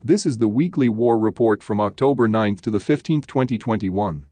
This is the weekly war report from October 9th to the 15th, 2021.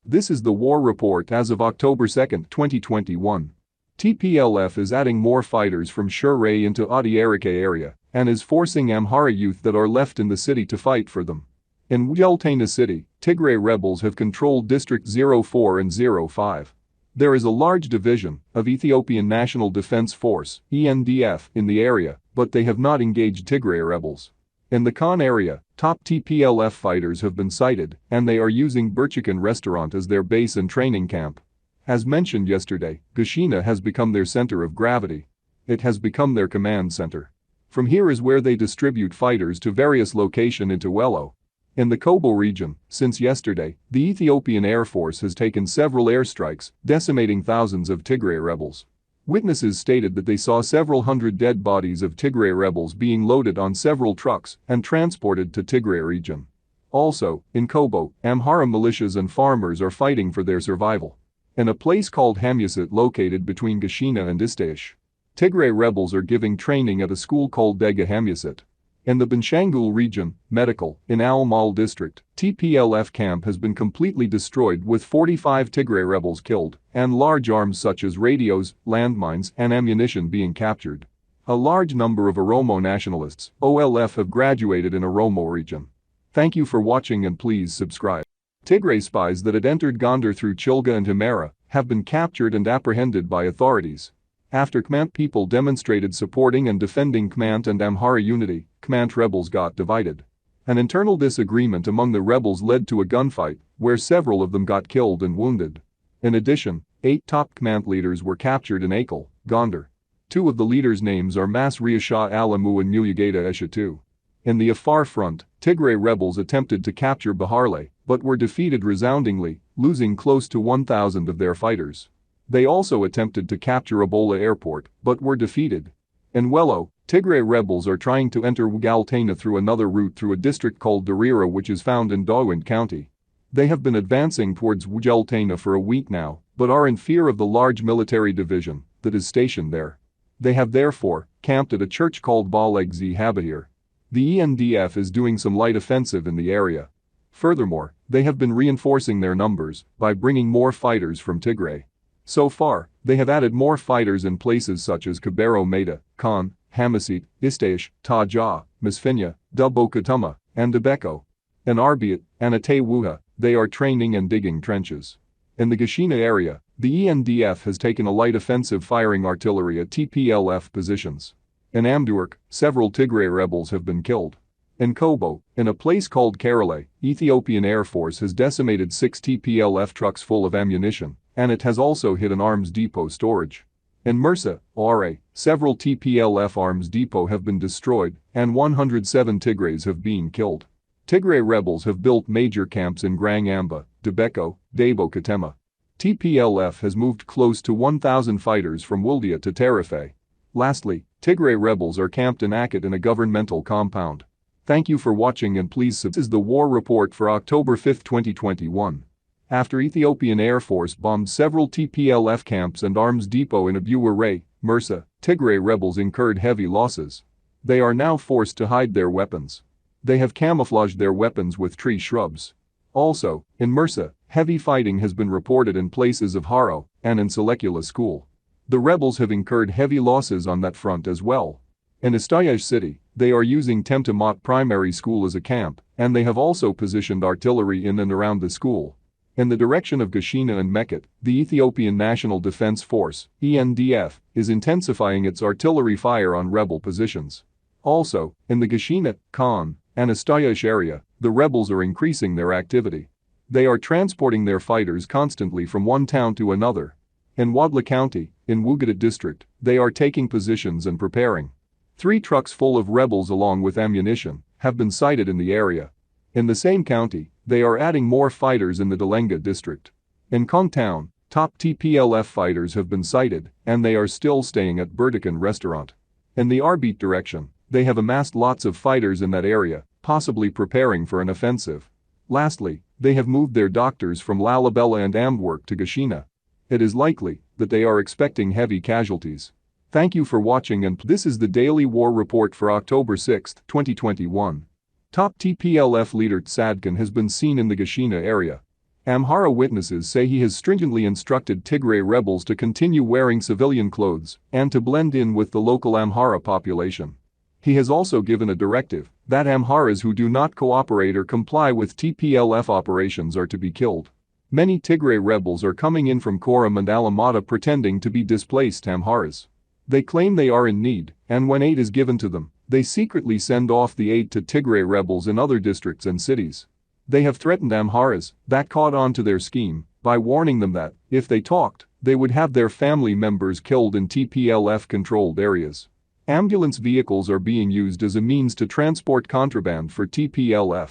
This is the war report as of October 2nd, 2021. TPLF is adding more fighters from Shirei into Adi-Arike area and is forcing Amhara youth that are left in the city to fight for them. In Wujaltena city, Tigray rebels have controlled District 04 and 05. There is a large division of Ethiopian National Defense Force (ENDF) in the area, but they have not engaged Tigray rebels. In the Khan area, top TPLF fighters have been sighted and they are using Birchikan restaurant as their base and training camp. As mentioned yesterday, Gashina has become their center of gravity. It has become their command center. From here is where they distribute fighters to various locations into Wello. In the Kobo region, since yesterday, the Ethiopian Air Force has taken several airstrikes, decimating thousands of Tigray rebels. Witnesses stated that they saw several hundred dead bodies of Tigray rebels being loaded on several trucks and transported to Tigray region. Also, in Kobo, Amhara militias and farmers are fighting for their survival. In a place called Hamyasit located between Gashina and Istaish, Tigray rebels are giving training at a school called Dega Hamyasit. In the Benshangul region, medical, in Al-Mal district, TPLF camp has been completely destroyed with 45 Tigray rebels killed and large arms such as radios, landmines and ammunition being captured. A large number of Oromo nationalists, OLF, have graduated in Oromo region. Thank you for watching and please subscribe. Tigray spies that had entered Gondar through Chilga and Himera have been captured and apprehended by authorities. After Khmant people demonstrated supporting and defending Khmant and Amhara unity, Khmant rebels got divided. An internal disagreement among the rebels led to a gunfight, where several of them got killed and wounded. In addition, 8 top Khmant leaders were captured in Akil, Gondar. 2 of the leaders' names are Masriya Shah Alamu and Muyageda Eshatu. In the Afar front, Tigray rebels attempted to capture Baharle, but were defeated resoundingly, losing close to 1,000 of their fighters. They also attempted to capture Ebola airport, but were defeated. In Wello, Tigray rebels are trying to enter Wugaltena through another route through a district called Darira, which is found in Dawind County. They have been advancing towards Wujaltena for a week now, but are in fear of the large military division that is stationed there. They have therefore camped at a church called Balegzi Habahir. The ENDF is doing some light offensive in the area. Furthermore, they have been reinforcing their numbers by bringing more fighters from Tigray. So far, they have added more fighters in places such as Kabero Meda, Khan, Hamasit, Istaish, Taja, Misfinya, Dubokatuma, and Debeko. In Arbiat and Atewuha, they are training and digging trenches. In the Gashina area, the ENDF has taken a light offensive firing artillery at TPLF positions. In Amduark, several Tigray rebels have been killed. In Kobo, in a place called Karale, Ethiopian Air Force has decimated 6 TPLF trucks full of ammunition, and it has also hit an arms depot storage. In Mursa, Are, several TPLF arms depot have been destroyed and 107 Tigrays have been killed. Tigray rebels have built major camps in Grangamba, Debeko, Dabo Katema. TPLF has moved close to 1,000 fighters from Wuldia to Tarife. Lastly, Tigray rebels are camped in Akit in a governmental compound. Thank you for watching and please subscribe. This is the war report for October 5, 2021. After Ethiopian Air Force bombed several TPLF camps and arms depot in Abu Warey, Mursa, Tigray rebels incurred heavy losses. They are now forced to hide their weapons. They have camouflaged their weapons with tree shrubs. Also, in Mursa, heavy fighting has been reported in places of Haro and in Selekula school. The rebels have incurred heavy losses on that front as well. In Istaish city, they are using Temtemot Primary School as a camp, and they have also positioned artillery in and around the school. In the direction of Gashina and Mekhet, the Ethiopian National Defense Force, ENDF, is intensifying its artillery fire on rebel positions. Also, in the Gashina, Khan, and Istaish area, the rebels are increasing their activity. They are transporting their fighters constantly from one town to another. In Wadla County, in Wugadat district, they are taking positions and preparing. 3 trucks full of rebels along with ammunition have been sighted in the area. In the same county, they are adding more fighters in the Dalenga district. In Kong town, top TPLF fighters have been sighted and they are still staying at Birdikan restaurant. In the Arbit direction, they have amassed lots of fighters in that area, possibly preparing for an offensive. Lastly, they have moved their doctors from Lalibela and Amdwerk to Gashina. It is likely that they are expecting heavy casualties. Thank you for watching and this is the Daily War Report for October 6, 2021. Top TPLF leader Tsadkan has been seen in the Gashina area. Amhara witnesses say he has stringently instructed Tigray rebels to continue wearing civilian clothes and to blend in with the local Amhara population. He has also given a directive that Amharas who do not cooperate or comply with TPLF operations are to be killed. Many Tigray rebels are coming in from Koram and Alamata pretending to be displaced Amharas. They claim they are in need, and when aid is given to them, they secretly send off the aid to Tigray rebels in other districts and cities. They have threatened Amharas that caught on to their scheme by warning them that, if they talked, they would have their family members killed in TPLF-controlled areas. Ambulance vehicles are being used as a means to transport contraband for TPLF.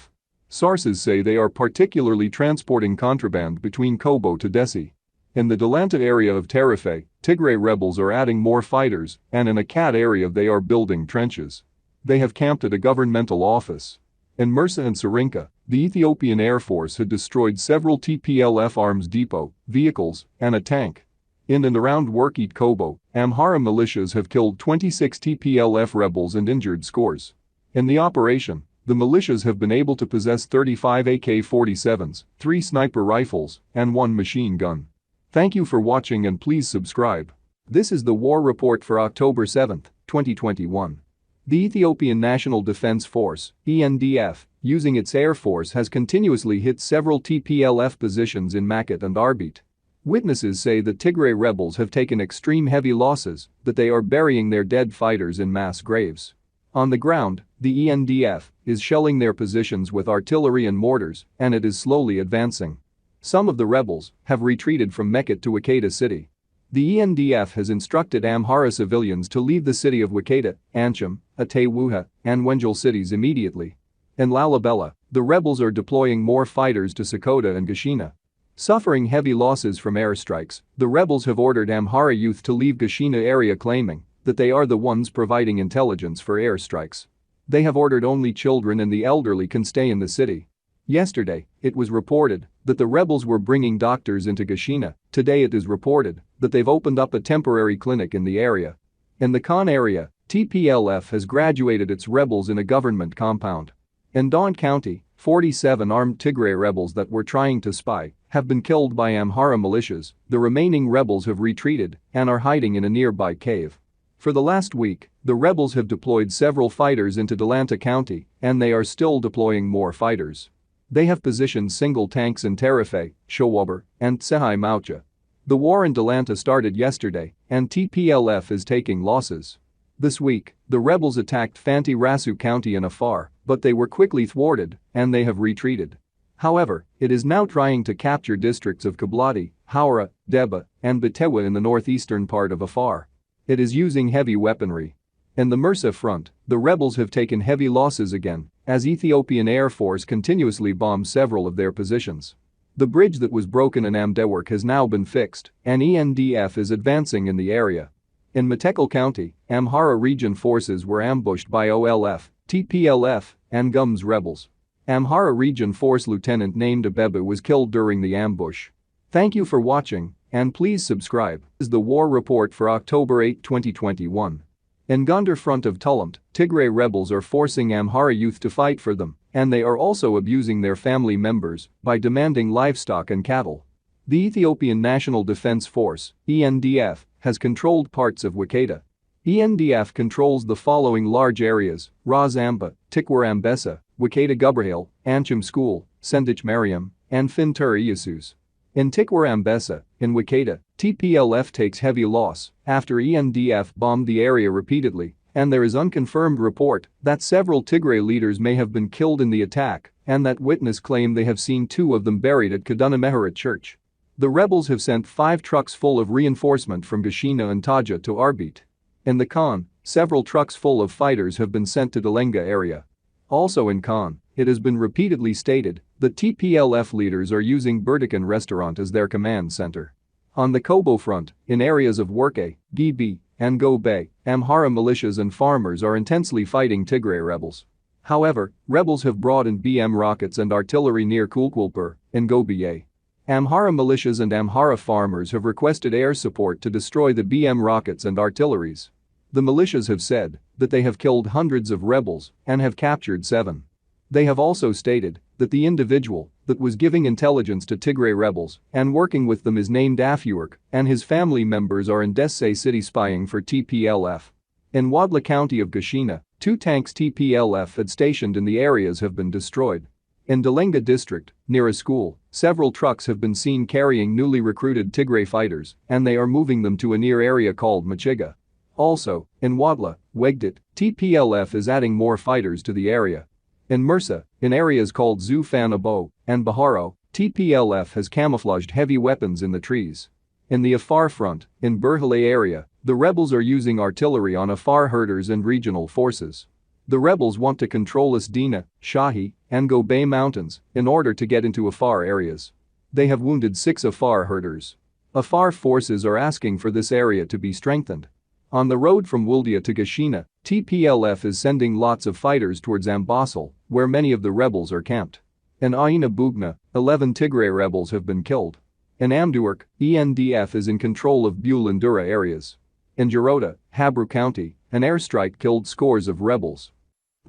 Sources say they are particularly transporting contraband between Kobo to Dessie. In the Delanta area of Tarife, Tigray rebels are adding more fighters, and in Akat area they are building trenches. They have camped at a governmental office. In Mersa and Sarinka, the Ethiopian Air Force had destroyed several TPLF arms depot, vehicles, and a tank. In and around Workit Kobo, Amhara militias have killed 26 TPLF rebels and injured scores. In the operation, the militias have been able to possess 35 AK-47s, 3 sniper rifles, and 1 machine gun. Thank you for watching and please subscribe. This is the War Report for October 7, 2021. The Ethiopian National Defense Force, ENDF, using its air force has continuously hit several TPLF positions in Makit and Arbit. Witnesses say that Tigray rebels have taken extreme heavy losses, that they are burying their dead fighters in mass graves. On the ground, the ENDF is shelling their positions with artillery and mortars, and it is slowly advancing. Some of the rebels have retreated from Mekit to Waketa city. The ENDF has instructed Amhara civilians to leave the city of Waketa, Ancham, Atewuha, and Wenjil cities immediately. In Lalibela, the rebels are deploying more fighters to Sakota and Gashina. Suffering heavy losses from airstrikes, the rebels have ordered Amhara youth to leave Gashina area claiming that they are the ones providing intelligence for airstrikes. They have ordered only children and the elderly can stay in the city. Yesterday, it was reported that the rebels were bringing doctors into Gashina. Today it is reported that they've opened up a temporary clinic in the area. In the Khan area, TPLF has graduated its rebels in a government compound. In Don County, 47 armed Tigray rebels that were trying to spy have been killed by Amhara militias. The remaining rebels have retreated and are hiding in a nearby cave. For the last week, the rebels have deployed several fighters into Delanta County, and they are still deploying more fighters. They have positioned single tanks in Tarife, Showaber, and Tsehai Maucha. The war in Delanta started yesterday, and TPLF is taking losses. This week, the rebels attacked Fanti Rasu County in Afar, but they were quickly thwarted, and they have retreated. However, it is now trying to capture districts of Kablati, Haura, Deba, and Betewa in the northeastern part of Afar. It is using heavy weaponry. In the Mersa front, the rebels have taken heavy losses again, as Ethiopian Air Force continuously bombs several of their positions. The bridge that was broken in Amdework has now been fixed, and ENDF is advancing in the area. In Metekel County, Amhara region forces were ambushed by OLF, TPLF, and GUMS rebels. Amhara region force lieutenant named Abebe was killed during the ambush. Thank you for watching, and please subscribe. This is the War Report for October 8, 2021. In Gondar front of Tulamt, Tigray rebels are forcing Amhara youth to fight for them, and they are also abusing their family members by demanding livestock and cattle. The Ethiopian National Defense Force, ENDF, has controlled parts of Waketa. ENDF controls the following large areas: Ras Amba, Tikwar Ambessa, Waketa Gubrahil, Ancham School, Sendich Mariam, and Fintur Iyasus. In Tikwar Ambessa, in Waketa, TPLF takes heavy loss after ENDF bombed the area repeatedly, and there is unconfirmed report that several Tigray leaders may have been killed in the attack, and that witnesses claim they have seen 2 of them buried at Kaduna Meharat Church. The rebels have sent 5 trucks full of reinforcement from Gashina and Taja to Arbit. In the Khan, several trucks full of fighters have been sent to Dalenga area. Also in Khan, it has been repeatedly stated that TPLF leaders are using Burdikan restaurant as their command center. On the Kobo front, in areas of Worke, Gibi, and Gobe, Amhara militias and farmers are intensely fighting Tigray rebels. However, rebels have brought in BM rockets and artillery near Kulkulpur, in Gobiye. Amhara militias and Amhara farmers have requested air support to destroy the BM rockets and artilleries. The militias have said that they have killed hundreds of rebels and have captured 7. They have also stated that the individual that was giving intelligence to Tigray rebels and working with them is named Afwerk, and his family members are in Desse city spying for TPLF. In Wadla County of Gashina, 2 tanks TPLF had stationed in the areas have been destroyed. In Dalenga district, near a school, several trucks have been seen carrying newly recruited Tigray fighters, and they are moving them to a near area called Machiga. Also, in Wadla, Wegdit, TPLF is adding more fighters to the area. In Mursa, in areas called Zufanabo and Baharo, TPLF has camouflaged heavy weapons in the trees. In the Afar front, in Berhale area, the rebels are using artillery on Afar herders and regional forces. The rebels want to control Asdina, Shahi, and Gobay mountains in order to get into Afar areas. They have wounded 6 Afar herders. Afar forces are asking for this area to be strengthened. On the road from Wuldia to Gashina, TPLF is sending lots of fighters towards Ambosal, where many of the rebels are camped. In Aina Bugna, 11 Tigray rebels have been killed. In Amduark, ENDF is in control of Bulandura areas. In Jarota, Habru County, an airstrike killed scores of rebels.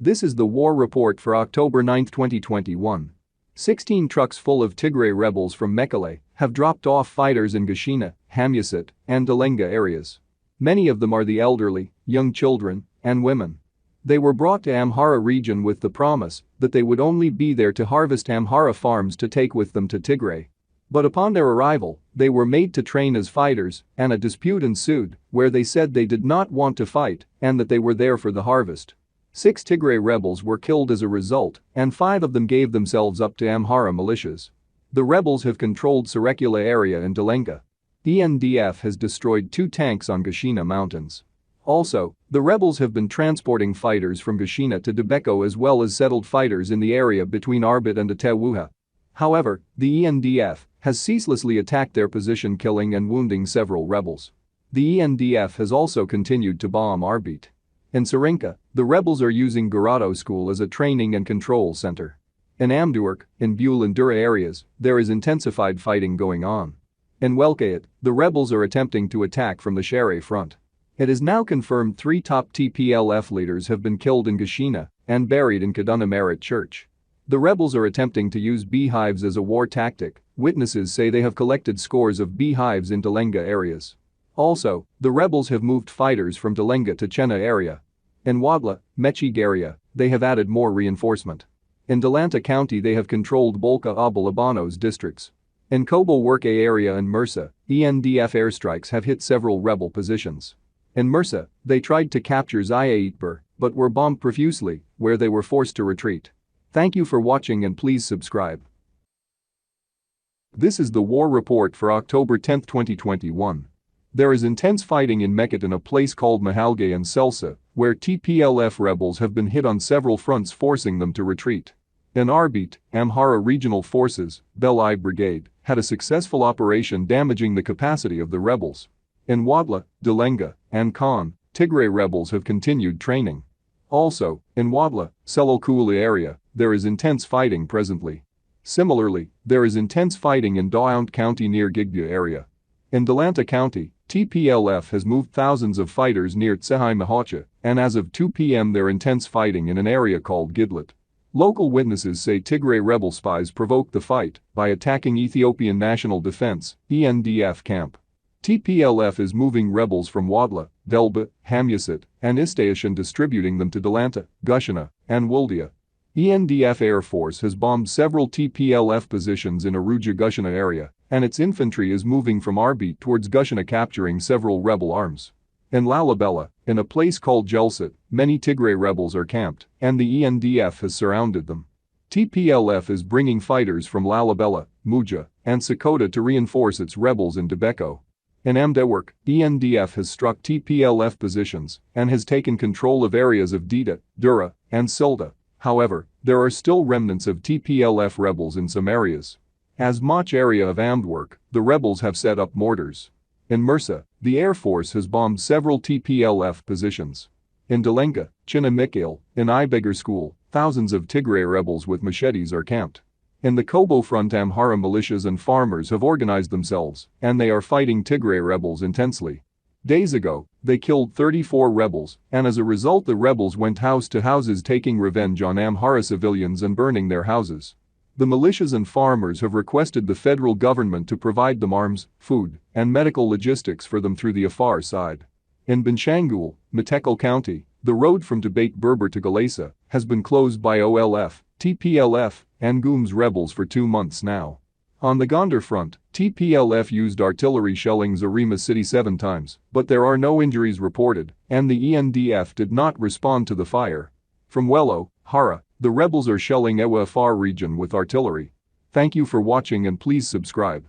This is the war report for October 9, 2021. 16 trucks full of Tigray rebels from Mekele have dropped off fighters in Gashina, Hamyasit, and Dalenga areas. Many of them are the elderly, young children, and women. They were brought to Amhara region with the promise that they would only be there to harvest Amhara farms to take with them to Tigray. But upon their arrival, they were made to train as fighters, and a dispute ensued where they said they did not want to fight and that they were there for the harvest. 6 Tigray rebels were killed as a result, and 5 of them gave themselves up to Amhara militias. The rebels have controlled Sarekula area in Dalenga. ENDF has destroyed 2 tanks on Gashina mountains. Also, the rebels have been transporting fighters from Gashina to Debeko as well as settled fighters in the area between Arbit and Atewuha. However, the ENDF has ceaselessly attacked their position, killing and wounding several rebels. The ENDF has also continued to bomb Arbit. In Sarinka, the rebels are using Garado School as a training and control center. In Amduark, in Bulandura areas, there is intensified fighting going on. In Welkayat, the rebels are attempting to attack from the Shere front. It is now confirmed 3 top TPLF leaders have been killed in Gashina and buried in Kaduna Merit Church. The rebels are attempting to use beehives as a war tactic. Witnesses say they have collected scores of beehives in Dalenga areas. Also, the rebels have moved fighters from Dalenga to Chena area. In Wadla, Mechig area, they have added more reinforcement. In Dalanta County they have controlled Bolka Abalabanos districts. In Kobo Worke area and Mursa, ENDF airstrikes have hit several rebel positions. In Mursa, they tried to capture Zayaitbur, but were bombed profusely, where they were forced to retreat. Thank you for watching and please subscribe. This is the war report for October 10, 2021. There is intense fighting in Mekhet in a place called Mahalge and Selsa, where TPLF rebels have been hit on several fronts, forcing them to retreat. In Arbit, Amhara Regional Forces, Belai Brigade, had a successful operation damaging the capacity of the rebels. In Wadla, Dalenga, and Khan, Tigray rebels have continued training. Also, in Wadla, Selokula area, there is intense fighting presently. Similarly, there is intense fighting in Daound County near Gigbia area. In Dalanta County, TPLF has moved thousands of fighters near Tsehai Mahacha, and as of 2 p.m. there intense fighting in an area called Gidlit. Local witnesses say Tigray rebel spies provoked the fight by attacking Ethiopian National Defense (ENDF) camp. TPLF is moving rebels from Wadla, Delba, Hamyasit, and Istaish and distributing them to Dalanta, Gushina, and Wuldia. ENDF Air Force has bombed several TPLF positions in Aruja Gushina area, and its infantry is moving from Arbit towards Gushina, capturing several rebel arms. In Lalibela, in a place called Jelsit, many Tigray rebels are camped, and the ENDF has surrounded them. TPLF is bringing fighters from Lalibela, Muja, and Sakota to reinforce its rebels in Debeko. In Amdewark, ENDF has struck TPLF positions and has taken control of areas of Dida, Dura, and Silda. However, there are still remnants of TPLF rebels in some areas. As much area of Amdwerk, the rebels have set up mortars. In Mursa, the Air Force has bombed several TPLF positions. In Dalenga, Chinamikil, in Ibegar School, thousands of Tigray rebels with machetes are camped. In the Kobo front, Amhara militias and farmers have organized themselves, and they are fighting Tigray rebels intensely. Days ago, they killed 34 rebels, and as a result the rebels went house to houses taking revenge on Amhara civilians and burning their houses. The militias and farmers have requested the federal government to provide them arms, food, and medical logistics for them through the Afar side. In Benshangul, Metekel County, the road from Debate Berber to Galesa has been closed by OLF, TPLF, and GUM's rebels for 2 months now. On the Gondar front, TPLF used artillery shelling Zarima city 7 times, but there are no injuries reported, and the ENDF did not respond to the fire. From Wello, Hara, the rebels are shelling Ewa Afar region with artillery. Thank you for watching and please subscribe.